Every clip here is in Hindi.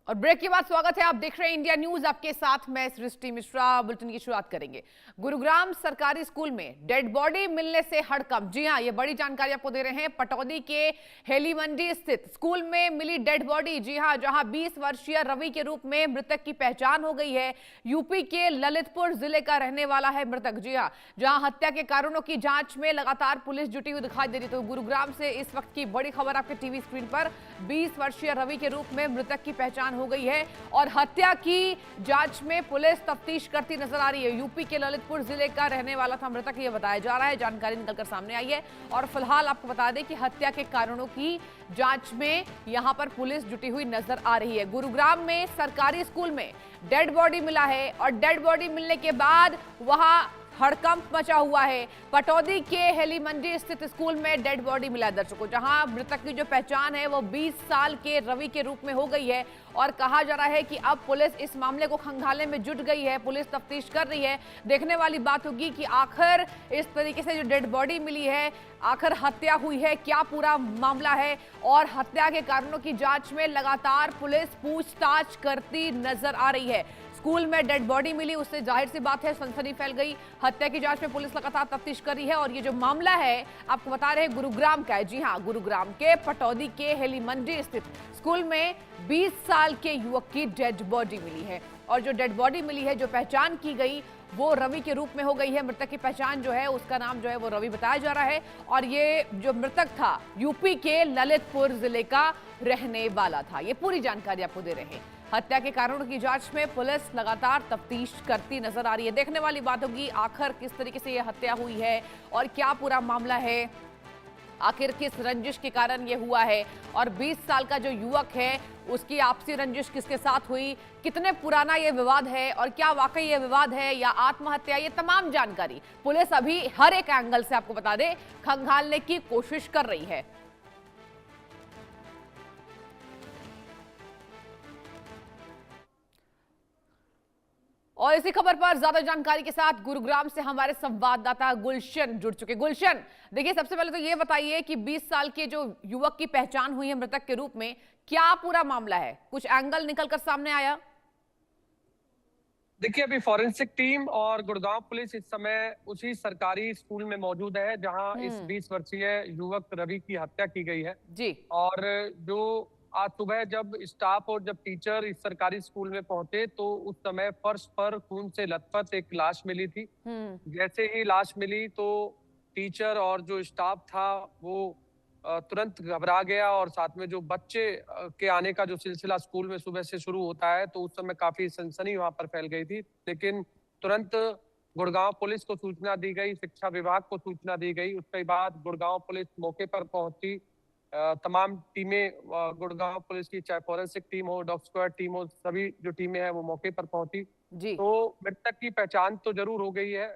और ब्रेक के बाद स्वागत है। आप देख रहे हैं इंडिया न्यूज, आपके साथ मैं सृष्टि मिश्रा। बुलेटिन की शुरुआत करेंगे। गुरुग्राम सरकारी स्कूल में डेड बॉडी मिलने से हड़कंप। जी हां, ये बड़ी जानकारी आपको दे रहे हैं। पटौदी के हेली मंडी स्थित स्कूल में मिली डेड बॉडी। जी हां, जहां 20 वर्षीय रवि के रूप में मृतक की पहचान हो गई है। यूपी के ललितपुर जिले का रहने वाला है मृतक। जी हां, जहां हत्या के कारणों की जांच में लगातार पुलिस जुटी हुई दिखाई दे रही। तो गुरुग्राम से इस वक्त की बड़ी खबर आपके टीवी स्क्रीन पर। 20 वर्षीय रवि के रूप में मृतक की पहचान हो गई है और हत्या की जांच में पुलिस तफ्तीश करती नजर आ रही है। यूपी के ललितपुर जिले का रहने वाला था मृतक, यह बताया जा रहा है। जानकारी निकलकर सामने आई है और फिलहाल आपको बता दें कि हत्या के कारणों की जांच में यहां पर पुलिस जुटी हुई नजर आ रही है। गुरुग्राम में सरकारी स्कूल में डेड बॉडी मिला है और डेड बॉडी मिलने के बाद वहां हड़कंप मचा हुआ है। पटौदी के हेली मंडी स्थित स्कूल में डेड बॉडी मिला है दर्शकों, जहां मृतक की जो पहचान है वो 20 साल के रवि के रूप में हो गई है और कहा जा रहा है कि अब पुलिस इस मामले को खंगालने में जुट गई है। पुलिस तफ्तीश कर रही है। देखने वाली बात होगी कि आखिर इस तरीके से जो डेड बॉडी मिली है, आखिर हत्या हुई है, क्या पूरा मामला है। और हत्या के कारणों की जांच में लगातार पुलिस पूछताछ करती नजर आ रही है। स्कूल में डेड बॉडी मिली, उससे जाहिर सी बात है सनसनी फैल गई। हत्या की जांच में पुलिस लगातार तफ्तीश कर रही है और ये जो मामला है आपको बता रहे हैं गुरुग्राम का है। जी हां, गुरुग्राम के पटौदी के हेली मंडी स्थित स्कूल में 20 साल के युवक की डेड बॉडी मिली है और जो डेड बॉडी मिली है, जो पहचान की गई, वो रवि के रूप में हो गई है। मृतक की पहचान जो है, उसका नाम जो है वो रवि बताया जा रहा है और ये जो मृतक था यूपी के ललितपुर जिले का रहने वाला था। ये पूरी जानकारी आपको दे रहे हैं। हत्या के कारणों की जांच में पुलिस लगातार तफ्तीश करती नजर आ रही है। देखने वाली बात होगी आखिर किस तरीके से यह हत्या हुई है और क्या पूरा मामला है, आखिर किस रंजिश के कारण यह हुआ है और 20 साल का जो युवक है उसकी आपसी रंजिश किसके साथ हुई, कितने पुराना यह विवाद है और क्या वाकई यह विवाद है या आत्महत्या, ये तमाम जानकारी पुलिस अभी हर एक एंगल से आपको बता दे खंगालने की कोशिश कर रही है। और इसी खबर पर ज्यादा जानकारी के साथ गुरुग्राम से हमारे संवाददाता गुलशन जुड़ चुके। गुलशन, देखिए सबसे पहले तो ये बताइए कि 20 साल के जो युवक की पहचान हुई है मृतक के रूप में, क्या पूरा मामला है, कुछ एंगल निकलकर सामने आया? देखिए, अभी फॉरेंसिक टीम और गुड़गांव पुलिस इस समय उसी सरकारी स्कूल में मौजूद है जहां इस 20 वर्षीय युवक रवि की हत्या की गई है। जी। और जो आज सुबह जब स्टाफ और जब टीचर इस सरकारी स्कूल में पहुंचे तो उस समय फर्श पर खून से लथपथ एक लाश मिली थी। जैसे ही लाश मिली तो टीचर और जो स्टाफ था वो तुरंत घबरा गया और साथ में जो बच्चे के आने का जो सिलसिला स्कूल में सुबह से शुरू होता है तो उस समय काफी सनसनी वहां पर फैल गई थी। लेकिन तुरंत गुड़गांव पुलिस को सूचना दी गई, शिक्षा विभाग को सूचना दी गई। उसके बाद गुड़गांव पुलिस मौके पर पहुंची। तमाम टीमें गुड़गांव पुलिस की, चाहे फॉरेंसिक टीम हो, डॉग स्क्वाड टीम हो, सभी जो टीमें हैं वो मौके पर पहुंची। जी। तो मृतक की पहचान तो जरूर हो गई है।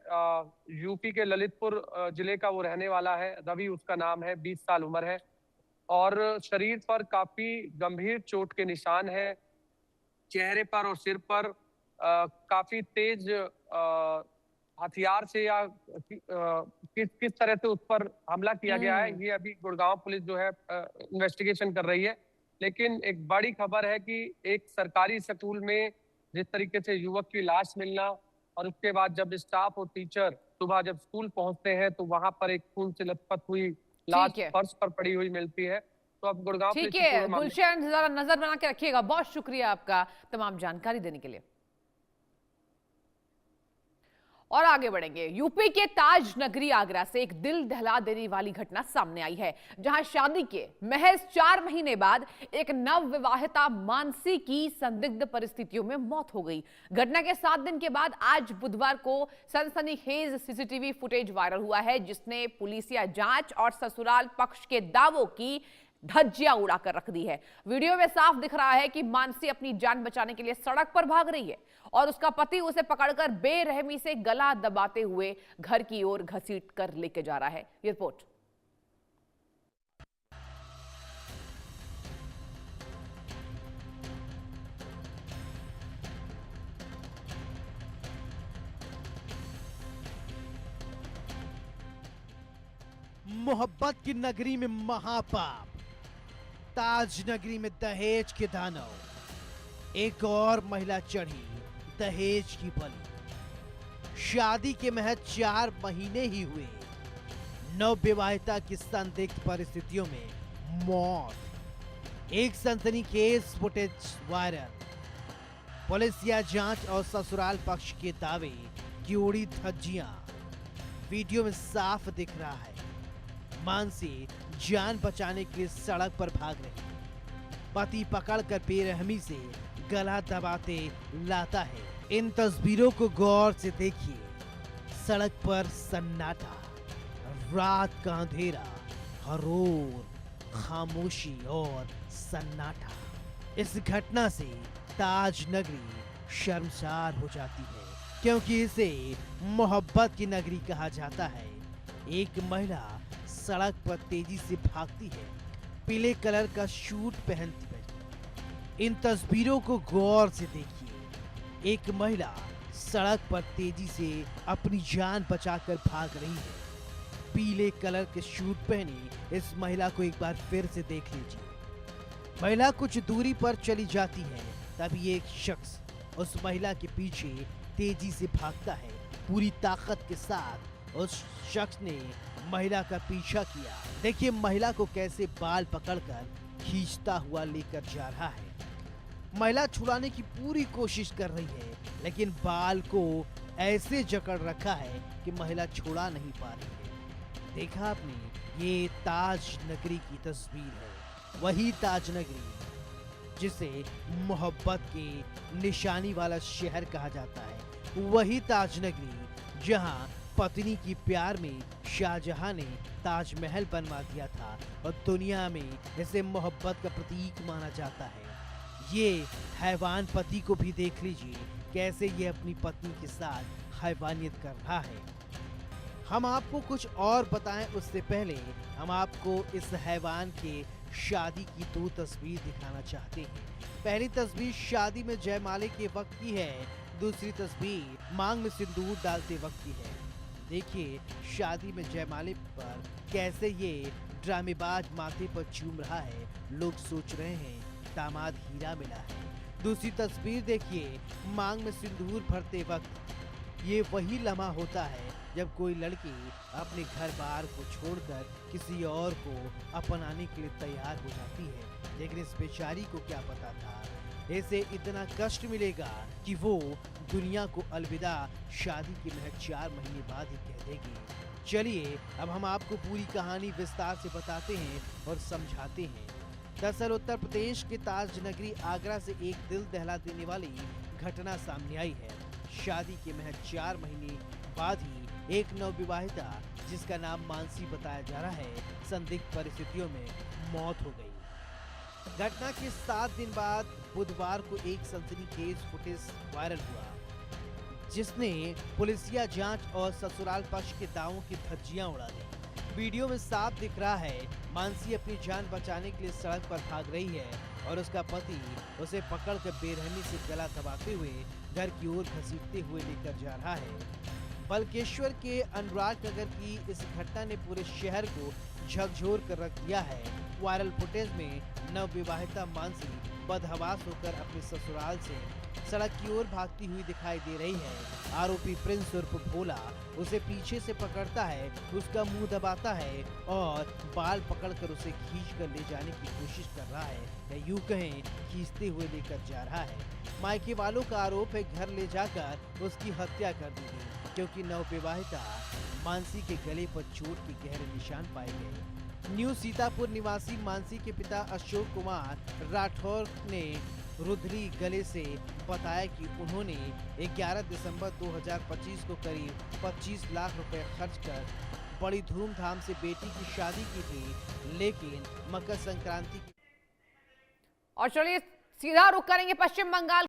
यूपी के ललितपुर जिले का वो रहने वाला है, रवि उसका नाम है, 20 साल उम्र है और शरीर पर काफी गंभीर चोट के निशान है। चेहरे पर और सिर पर काफी तेज हथियार से या किस किस तरह से उस पर हमला किया गया है, ये अभी गुड़गांव पुलिस जो है इन्वेस्टिगेशन कर रही है। लेकिन एक बड़ी खबर है कि एक सरकारी स्कूल में जिस तरीके से युवक की लाश मिलना और उसके बाद जब स्टाफ और टीचर सुबह जब स्कूल पहुंचते हैं तो वहां पर एक खून से लथपथ हुई लाश ठीक है। फर्श पर पड़ी हुई मिलती है। तो अब गुड़गांव ठीक पुलिस इस है पूरे मामले। गुलशन, जरा नजर बना के रखिएगा। बहुत शुक्रिया आपका तमाम जानकारी देने के लिए। और आगे बढ़ेंगे। यूपी के ताज नगरी आगरा से एक दिल दहला देने वाली घटना सामने आई है, जहां शादी के महज 4 महीने बाद एक नव विवाहिता मानसी की संदिग्ध परिस्थितियों में मौत हो गई। घटना के 7 दिन के बाद आज बुधवार को सनसनीखेज सीसीटीवी फुटेज वायरल हुआ है, जिसने पुलिसिया जांच और ससुराल पक्ष के दावों की धज्जियां उड़ाकर रख दी है। वीडियो में साफ दिख रहा है कि मानसी अपनी जान बचाने के लिए सड़क पर भाग रही है और उसका पति उसे पकड़कर बेरहमी से गला दबाते हुए घर की ओर घसीट कर लेके जा रहा है। ये रिपोर्ट। मोहब्बत की नगरी में महापाप, ताज नगरी में दहेज के दानव, एक और महिला चढ़ी दहेज की बलि। शादी के महज 4 महीने ही हुए, नवविवाहिता की संदिग्ध परिस्थितियों में मौत। एक सनसनीखेज फुटेज वायरल। पुलिस या जांच और ससुराल पक्ष के दावे की उड़ी धज्जियां। वीडियो में साफ दिख रहा है मानसी जान बचाने के लिए सड़क पर भाग रही, पति पकड़कर बेरहमी से गला दबाते लाता है। इन तस्वीरों को गौर से देखिए। सड़क पर सन्नाटा, रात का अंधेरा, हरोर, खामोशी और सन्नाटा। इस घटना से ताज नगरी शर्मसार हो जाती है, क्योंकि इसे मोहब्बत की नगरी कहा जाता है। एक महिला सड़क पर तेजी से भागती है, पीले कलर का सूट पहनती है। इन तस्वीरों को गौर से देखिए। एक महिला सड़क पर तेजी से अपनी जान बचाकर भाग रही है। पीले कलर के सूट पहनी इस महिला को एक बार फिर से देख लीजिए। महिला कुछ दूरी पर चली जाती है, तभी एक शख्स उस महिला के पीछे तेजी से भागता है। पूरी ताकत के साथ उस शख्स ने महिला का पीछा किया। देखिए महिला को कैसे बाल पकड़कर खींचता हुआ लेकर जा रहा है। महिला छुड़ाने की पूरी कोशिश कर रही है, लेकिन बाल को ऐसे जकड़ रखा है कि महिला छुड़ा नहीं पा रही है। देखा आपने, ये ताज नगरी की तस्वीर है। वही ताज नगरी जिसे मोहब्बत की निशानी वाला शहर कहा जाता है। वही ताज नगरी जहां पत्नी की प्यार में शाहजहां ने ताजमहल बनवा दिया था और दुनिया में इसे मोहब्बत का प्रतीक माना जाता है। ये हैवान पति को भी देख लीजिए, कैसे ये अपनी पत्नी के साथ हैवानियत कर रहा है। हम आपको कुछ और बताएं उससे पहले हम आपको इस हैवान के शादी की 2 तस्वीर दिखाना चाहते हैं। पहली तस्वीर शादी में जयमाले के वक्त की है, दूसरी तस्वीर मांग में सिंदूर डालते वक्त की है। देखिए शादी में जयमाले पर कैसे ये ड्रामेबाज माथे पर चूम रहा है। लोग सोच रहे हैं दामाद हीरा मिला है। दूसरी तस्वीर देखिए मांग में सिंदूर भरते वक्त। ये वही लम्हा होता है जब कोई लड़की अपने घर बार को छोड़कर किसी और को अपनाने के लिए तैयार हो जाती है। लेकिन इस बेचारी को क्या पता था इसे इतना कष्ट मिलेगा कि वो दुनिया को अलविदा शादी के महज 4 महीने बाद ही कह देगी। चलिए अब हम आपको पूरी कहानी विस्तार से बताते हैं और समझाते हैं। दरअसल उत्तर प्रदेश के ताज नगरी आगरा से एक दिल दहला देने वाली घटना सामने आई है। शादी के महज 4 महीने बाद ही एक नवविवाहिता, जिसका नाम मानसी बताया जा रहा है, संदिग्ध परिस्थितियों में मौत हो गई। घटना के 7 दिन बाद बुधवार को एक सनसनीखेज फुटेज वायरल हुआ, जिसने पुलिसिया जांच और ससुराल पक्ष के दावों की धज्जियां उड़ा दी। वीडियो में साफ दिख रहा है मानसी अपनी जान बचाने के लिए सड़क पर भाग रही है और उसका पति उसे पकड़कर बेरहमी से गला दबाते हुए घर की ओर घसीटते हुए लेकर जा रहा है। बल्केश्वर के अनुराग नगर की इस घटना ने पूरे शहर को झकझोर कर रख दिया है। वायरल फुटेज में नवविवाहिता मानसी बदहवास होकर अपने ससुराल से सड़क की ओर भागती हुई दिखाई दे रही है। आरोपी प्रिंस उर्फ भोला उसे पीछे से पकड़ता है, उसका मुंह दबाता है और बाल पकड़कर उसे खींचकर ले जाने की कोशिश कर रहा है, या यूं कहें खींचते हुए लेकर जा रहा है। मायके वालों का आरोप है घर ले जाकर उसकी हत्या कर दी गई, क्योंकि नवविवाहिता मानसी के गले पर चोट के गहरे निशान पाए गए। न्यू सीतापुर निवासी मानसी के पिता अशोक कुमार राठौर ने रुद्री गले से बताया कि उन्होंने 11 दिसंबर 2025 को करीब 25 लाख रुपए खर्च कर बड़ी धूमधाम से बेटी की शादी की थी, लेकिन मकर संक्रांति और चलिए सीधा रुख करेंगे पश्चिम बंगाल